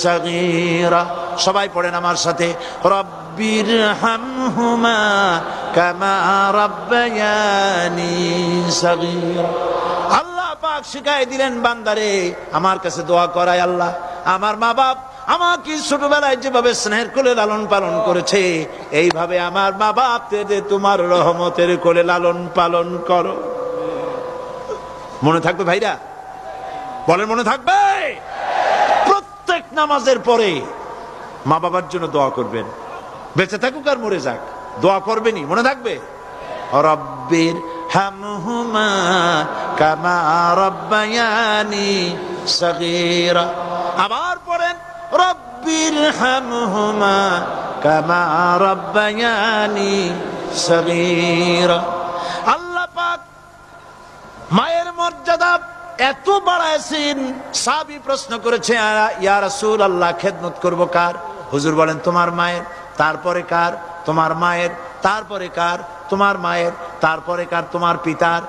সগীরা। সবাই পড়েন আমার সাথে, রব্বিরহামহুমা কামা রাব্বায়ানি সগীরা। আল্লাহ পাক শিখাই দিলেন বান্দারে আমার কাছে দোয়া করায়, আল্লাহ আমার মা বাপ আমাকে ছোটবেলায় যেভাবে স্নেহের কোলে লালন পালন করেছে, এইভাবে আমার মা বাপকে তোমার রহমতের কোলে লালন পালন করো। মনে থাকবে ভাইরা? বলেন মনে থাকবে? প্রত্যেক নামাজের পরে মা বাবার জন্য দোয়া করবেন, বেঁচে থাকুক আর মরে যাক, দোয়া করবেনই। মনে থাকবে? রব্বির হামহুমা কামা রাব্বায়ানি সগীরা। আবার পড়েন, রব্বির হামহুমা কামা রাব্বায়ানি সগীরা। আল্লাহ পাক মায়ের মর্যাদা এত বাড়াইছেন, সাহাবী প্রশ্ন করেছে, ইয়া রাসূলুল্লাহ খেদমত করব কার? হুজুর বলেন তোমার মায়ের, তারপরে কার? তোমার মায়ের, তারপরে কার? তোমার মায়ের, তারপরে কার? তোমার পিতার,